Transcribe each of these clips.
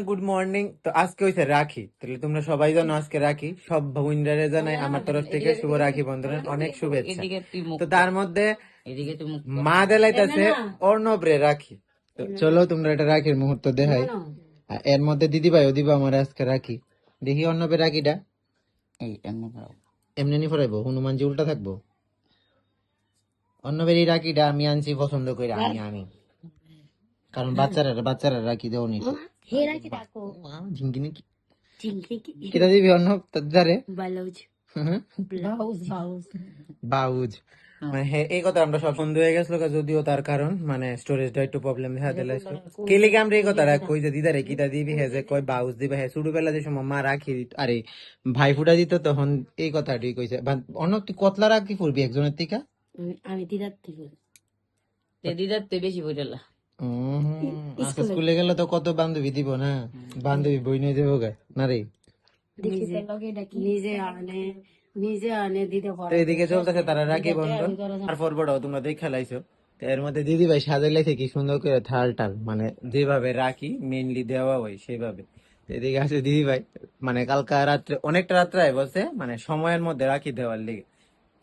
Good morning. তো আজকে হইছে রাখি, তাহলে তোমরা সবাই জানো আজকে রাখি। সব বোনদের জানাই আমার তরফ থেকে শুভ রাখি বন্ধনের অনেক শুভেচ্ছা। তো তার মধ্যে মা দেলাইতেছে অর্ণবরে রাখি। তো চলো তোমরা এটা রাখির মুহূর্ত দেখাই। আর এর মধ্যে দিদি ভাইও দিবা আমার আজকে রাখি। দেখি অর্ণবের রাখিটা এমনি নি ফরাইবো, হনুমানজি উল্টা থাকবো। অর্ণবের এই রাখিটা আমি আনছি পছন্দ করে, আমি কারণ বাচ্চারা রাখি দেও নি। কিটা দিবি অর্ণব তারে বাউজ। মানে এই কথা আমরা সব বন্ধ হয়ে গেছিল, যদিও তার কারণ মানে স্টোরেজটা একটু প্রবলেম দেখা দিল। কেলিকে আমরা এই কথাটা কই যে দিদারে কিটা দিবি, হে যে কয় বাউজ দিবে। হ্যাঁ ছোটবেলা যে সময় মা রাখি আরে ভাই ফুটা দিত তখন এই কথাটি কইছে। অন্য তুই কতলা রাখি ফুরবি একজনের থেকে? আমি দিদার থেকে বেশি বইলা স্কুলে গেলে তো কত বান্ধবী দিব না, বান্ধবী বই নিয়ে যাবো না রে। এদিকে চলতেছে তারা রাখি বন্ধন। তারপর বড় তোমরা দেখে খেলাইছো, এর মধ্যে দিদি ভাই সাজাইলাইছে কি সুন্দর করে থাল টাল, মানে যেভাবে রাখি মেইনলি দেওয়া হয় সেভাবে। এদিকে আছে দিদি ভাই, মানে কালকা রাত্রে অনেকটা রাত্রে বসে মানে সময়ের মধ্যে রাখি দেওয়ার লেগে।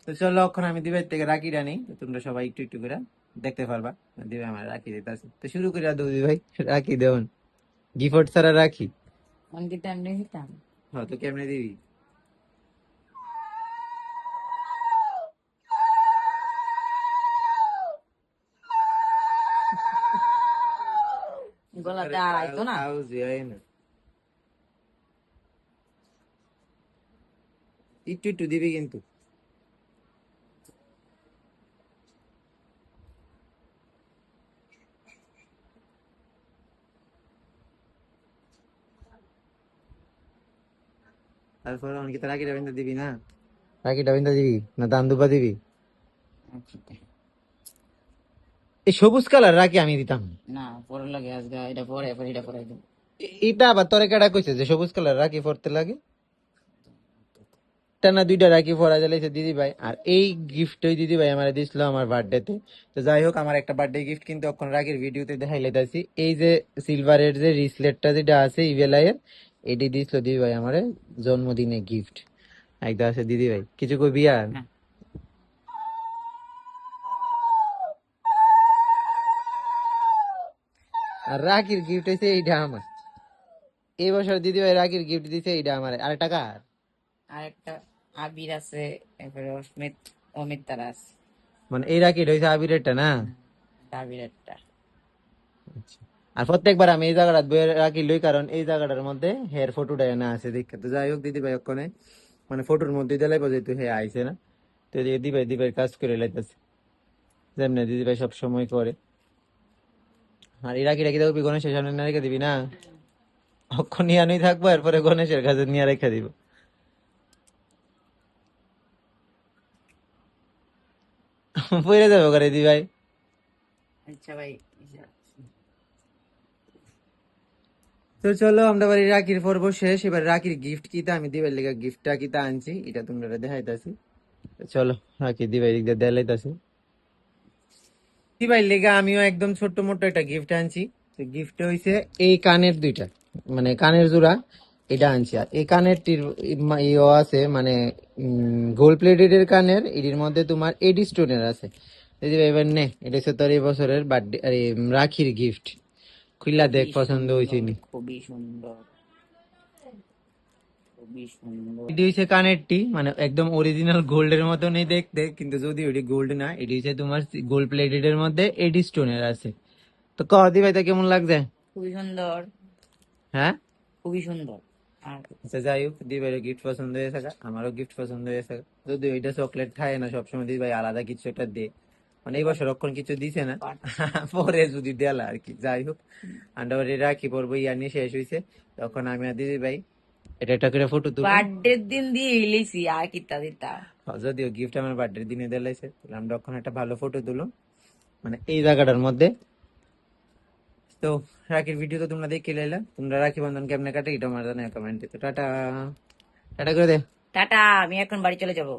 তো চলো এখন আমি দিদিভাই থেকে রাখিটা নেই, তোমরা সবাই একটু একটু করে দেখতে পারবা দিদি আমার রাখি দিতে আছে। তো শুরু করে দাও দিদি ভাই রাখি দেওয়ান। গিফট ছাড়া রাখি হ্যাঁ তো কেমনে দিবি? গলাটা আইতো না। একটু একটু দিবি কিন্তু। তারপর অনেকে তো রাখিটা বিন্দা দিবি না, রাখিটা বিন্দা দিবি না দান দুবা দিবি? এই সবুজ কালার রাখি আমি দিতাম না, পরে লাগে আজকে এটা পরে এটা পরাই দেব। এটা আবার তোরে কেডা কইছে যে সবুজ কালার রাখি পরতে লাগে? একটা না দুইটা রাখি পরা জ্বালাইছে দিদি ভাই। আর এই গিফট ওই দিদি ভাই আমার দিছিল আমার বার্থডেতে। তো যাই হোক আমার একটা বার্থডে গিফট কিন্তু এখন রাখির ভিডিওতে দেখাই লাইতাছি। এই যে সিলভারের যে রিসলেটটা যেটা আছে ইভেলাইয়ের, এটি দিছিল দিদি ভাই আমার জন্মদিনে গিফট। একদম আছে দিদি ভাই, কিছু কই বিয়ার আর রাখির গিফট হয়েছে এইটা আমার। এই বছর দিদি ভাই রাখির গিফট দিছে এইটা আমার। আর টাকা আরেকটা আবির আছে, এরপরে অমিত তারা আছে। মানে এই রাখিটা হয়েছে আবিরেরটা না? আবিরেরটা। আর প্রত্যেকবার আমি এই জায়গাটা বইয়ে রাখি লই, কারণ এই জায়গাটার মধ্যে হের ফটোটা না আছে দেখে। তো যাই হোক দিদি ভাই ওখানে মানে ফটোর মধ্যে দিলাই যেহেতু হে আইছে না, তো দিদি ভাই কাজ করে লাইতেছে যেমনি দিদি ভাই সব সময় করে। আর এই রাখি দেখবি গণেশের সামনে না রেখে দিবি না, অক্ষণ নিয়ে আনুই থাকবো, এরপরে গণেশের কাছে নিয়ে রেখে দিব। পড়ে যাবো করে দিদি ভাই। আচ্ছা ভাই, তো চলো আমরা বাড়ি রাখির পর্ব শেষ। এবার রাখির গিফট কিতা আমি দিবার লেগে গিফটটা কিতা আনছি এটা তোমরা দেখাইতাছি। চলো রাখি দিবাই দিক দিয়ে দেখাইতাছি। দিবাই লেগে আমিও একদম ছোট্ট মোট্ট একটা গিফট আনছি। গিফট হইছে এই কানের দুইটা, মানে কানের জোড়া এটা আনছি। আর এই কানেরটির ইয়ে আছে মানে গোল্ড প্লেটেড এর কানের, এটির মধ্যে তোমার এডি স্টোনের আছে। দিদি ভাই এবার নে, এটা হচ্ছে তোর এই বছরের বার্থডে রাখির গিফট। খুললা দেখ পছন্দ হয়েছে নি? খুবই সুন্দর, খুবই সুন্দর। এটি হচ্ছে কানেরটি, মানে একদম অরিজিনাল গোল্ডের মতনই দেখতে, কিন্তু যদি ওটি গোল্ড না, এটি হচ্ছে তোমার গোল্ড প্লেটেড এর মধ্যে এডি স্টোনের আছে। তো কদি ভাই তা কেমন লাগছে? খুবই সুন্দর। হ্যাঁ খুবই সুন্দর। আচ্ছা যাই হোক দিদি ভাইয়ের গিফট পছন্দ হয়ে থাকা, আমারও গিফট পছন্দ হয়ে থাকা। যদি ওইটা চকলেট খায় না সবসময়, দিদি ভাই আলাদা কিছু একটা দে, মানে এই বছর রক্ষণ কিছু দিছে না, পরে যদি দেলা আর কি। যাই হোক আন্ডারবাড়ি রাখি পড়বো ইয়া নিয়ে শেষ হয়েছে, তখন আমি আর দিদি ভাই এটা একটা করে ফটো তুলি। বার্থডের দিন দিয়ে ইলিছি আর কিতা দিতা। যদিও গিফট আমার বার্থডের দিনে দিলাইছে, আমরা তখন একটা ভালো ফটো তুলো মানে এই জায়গাটার মধ্যে। তো রাখির ভিডিও তো তোমরা দেখে লাইলা, তোমরা রাখি বন্ধন কেমনে কাটে এটা আমার জানাই কমেন্টে। তো টাটা টাটা করে দে। টাটা, আমি এখন বাড়ি চলে যাবো।